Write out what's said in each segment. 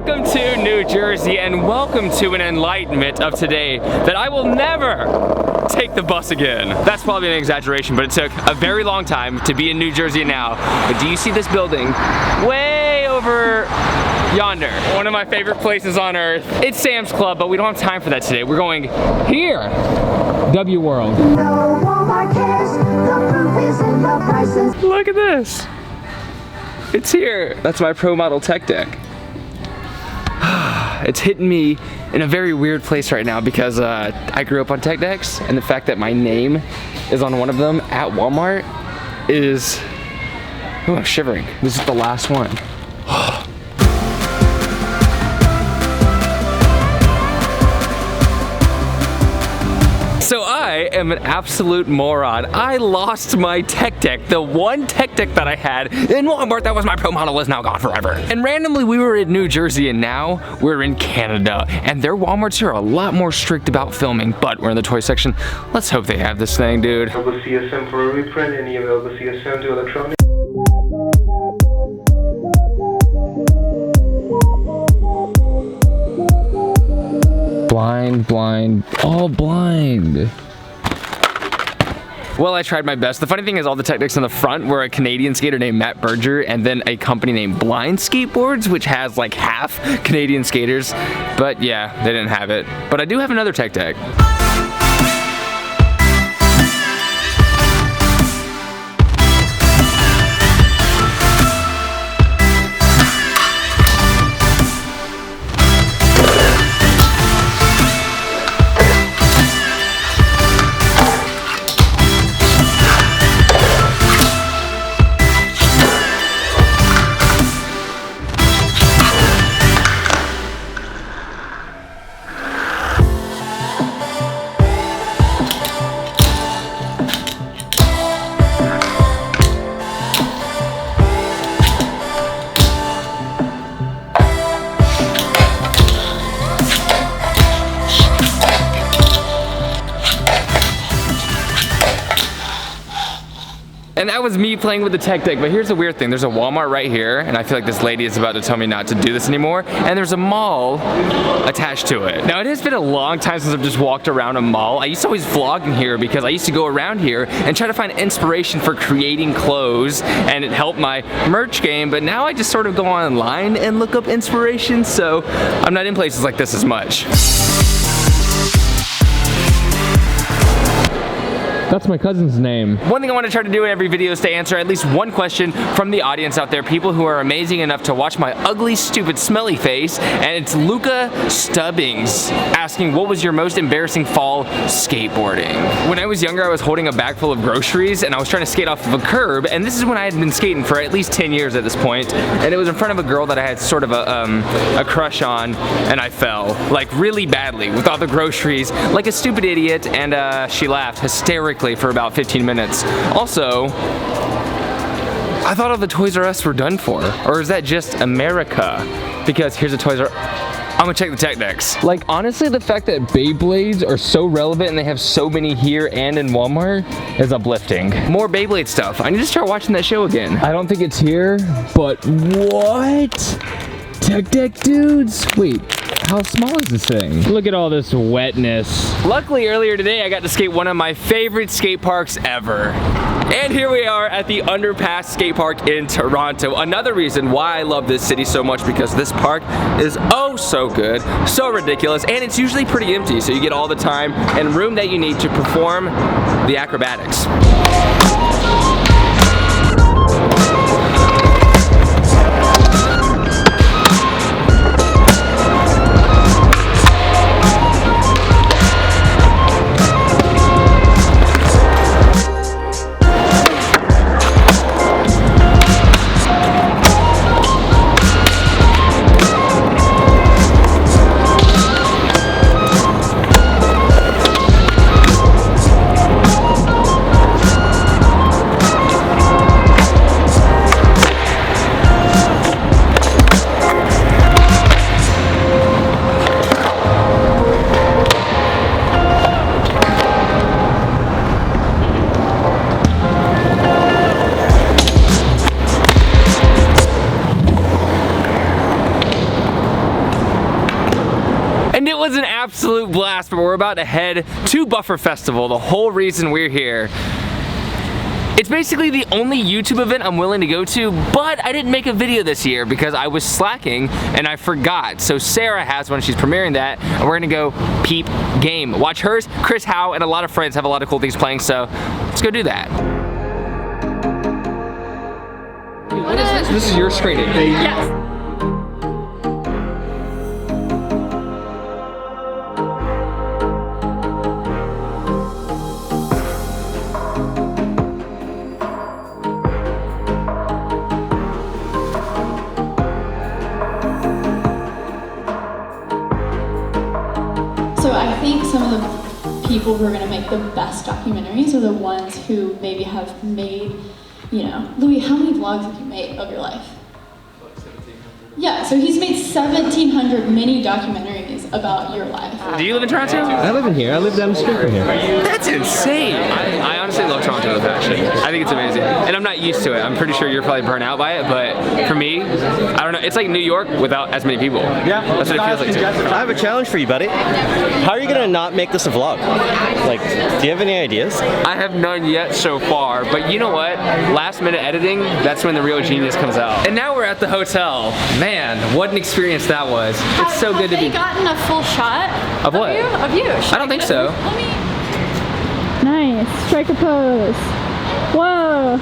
Welcome to New Jersey and welcome to an enlightenment of today that I will never take the bus again. That's probably an exaggeration, but it took a very long time to be in New Jersey now. But do you see this building way over yonder? One of my favorite places on earth. It's Sam's Club, but we don't have time for that today. We're going here. W World. Look at this. It's here. That's my pro model tech deck. It's hitting me in a very weird place right now because I grew up on tech decks, and the fact that my name is on one of them at Walmart is, oh, I'm shivering. This is the last one. So I am an absolute moron. I lost my tech deck. The one tech deck that I had in Walmart that was my pro model is now gone forever. And randomly we were in New Jersey and now we're in Canada. And their Walmarts are a lot more strict about filming, but we're in the toy section. Let's hope they have this thing, dude. Available CSM for a reprint and available CSM to electronic. Blind, all blind. Well, I tried my best. The funny thing is all the tech decks in the front were a Canadian skater named Matt Berger and then a company named Blind Skateboards, which has like half Canadian skaters. But yeah, they didn't have it. But I do have another tech deck. And that was me playing with the tech deck, but here's the weird thing. There's a Walmart right here, and I feel like this lady is about to tell me not to do this anymore, and there's a mall attached to it. Now, it has been a long time since I've just walked around a mall. I used to always vlog in here because I used to go around here and try to find inspiration for creating clothes, and it helped my merch game, but now I just sort of go online and look up inspiration, so I'm not in places like this as much. That's my cousin's name. One thing I want to try to do in every video is to answer at least one question from the audience out there, people who are amazing enough to watch my ugly, stupid, smelly face, and it's Luca Stubbings asking, what was your most embarrassing fall skateboarding? When I was younger, I was holding a bag full of groceries, and I was trying to skate off of a curb, and this is when I had been skating for at least 10 years at this point, and it was in front of a girl that I had sort of a crush on, and I fell, like really badly, with all the groceries, like a stupid idiot, and she laughed hysterically for about 15 minutes. Also, I thought all the Toys R Us were done for. Or is that just America? Because here's a Toys R Us. I'm gonna check the tech decks. Like, honestly, the fact that Beyblades are so relevant and they have so many here and in Walmart is uplifting. More Beyblade stuff. I need to start watching that show again. I don't think it's here, but what? Tech deck dudes? Wait. How small is this thing? Look at all this wetness. Luckily, earlier today, I got to skate one of my favorite skate parks ever. And here we are at the Underpass Skatepark in Toronto. Another reason why I love this city so much, because this park is oh so good, so ridiculous, and it's usually pretty empty, so you get all the time and room that you need to perform the acrobatics. last, but we're about to head to Buffer Festival. The whole reason we're here. It's basically the only YouTube event I'm willing to go to, but I didn't make a video this year because I was slacking and I forgot. So Sarah has one, she's premiering that, and we're gonna go peep game. Watch hers, Chris Howe, and a lot of friends have a lot of cool things playing, so let's go do that. What is this? This is your screening. Yes. So I think some of the people who are going to make the best documentaries are the ones who maybe have made, you know, Louis, how many vlogs have you made of your life? Like 1,700. Yeah, so he's made 1,700 mini documentaries about your life. Do you live in Toronto? I live in here. I live down the street from here. That's insane. I honestly love Toronto with passion. I think it's amazing. And I'm not used to it. I'm pretty sure you're probably burnt out by it, but for me, I don't know. It's like New York without as many people. Yeah. That's what it feels like too. I have a challenge for you, buddy. How are you gonna not make this a vlog? Like, do you have any ideas? I have none yet so far, but you know what? Last minute editing, that's when the real genius comes out. And now we're at the hotel. Man, what an experience that was. It's so good to be. Have they gotten a full shot Of what? Of you? I don't think so. Let me... Nice. Strike a pose. Whoa.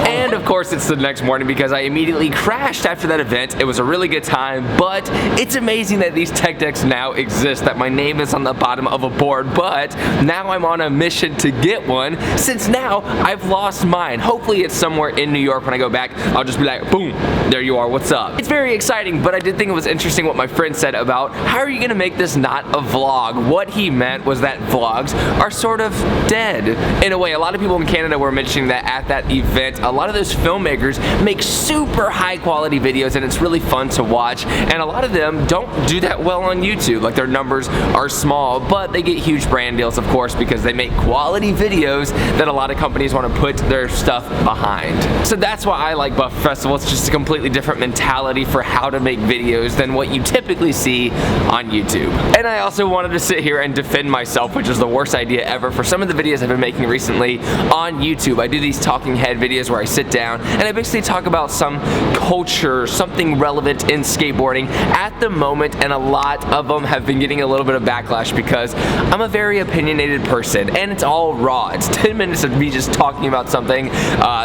And of course it's the next morning because I immediately crashed after that event. It was a really good time, but it's amazing that these tech decks now exist, that my name is on the bottom of a board, but now I'm on a mission to get one since now I've lost mine. Hopefully it's somewhere in New York when I go back. I'll just be like, boom, there you are, what's up? It's very exciting, but I did think it was interesting what my friend said about how are you gonna make this not a vlog? What he meant was that vlogs are sort of dead. In a way, a lot of people in Canada were mentioning that at that event, a lot of those filmmakers make super high quality videos and it's really fun to watch, and a lot of them don't do that well on YouTube. Like their numbers are small, but they get huge brand deals, of course, because they make quality videos that a lot of companies want to put their stuff behind. So that's why I like Buffer Festival. It's just a completely different mentality for how to make videos than what you typically see on YouTube. And I also wanted to sit here and defend myself, which is the worst idea ever, for some of the videos I've been making recently on YouTube. I do these talking head videos where I sit down and I basically talk about some culture, something relevant in skateboarding at the moment, and a lot of them have been getting a little bit of backlash because I'm a very opinionated person and it's all raw. It's 10 minutes of me just talking about something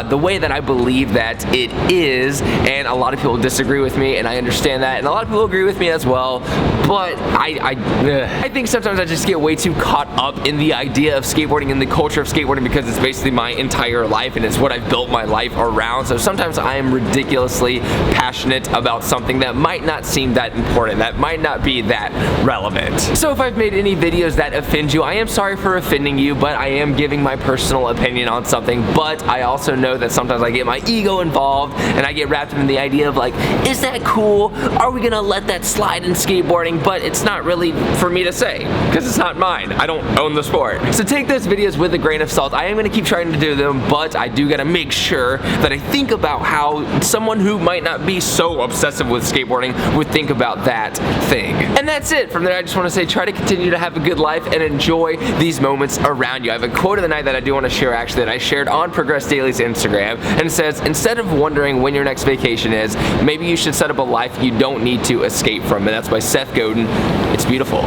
the way that I believe that it is, and a lot of people disagree with me, and I understand that, and a lot of people agree with me as well, but I think sometimes I just get way too caught up in the idea of skateboarding and the culture of skateboarding because it's basically my entire life and it's what I've built my life around. So sometimes I am ridiculously passionate about something that might not seem that important, that might not be that relevant. So if I've made any videos that offend you, I am sorry for offending you, but I am giving my personal opinion on something. But I also know that sometimes I get my ego involved and I get wrapped up in the idea of like, is that cool? Are we gonna let that slide in skateboarding? But it's not really for me to say because it's not mine. I don't own the sport. So take those videos with a grain of salt. I am gonna keep trying to do them, but I do gotta make sure that I think about how someone who might not be so obsessive with skateboarding would think about that thing. And that's it. From there, I just want to say try to continue to have a good life and enjoy these moments around you. I have a quote of the night that I do want to share actually that I shared on Progress Daily's Instagram, and it says, instead of wondering when your next vacation is, maybe you should set up a life you don't need to escape from. And that's by Seth Godin. It's beautiful.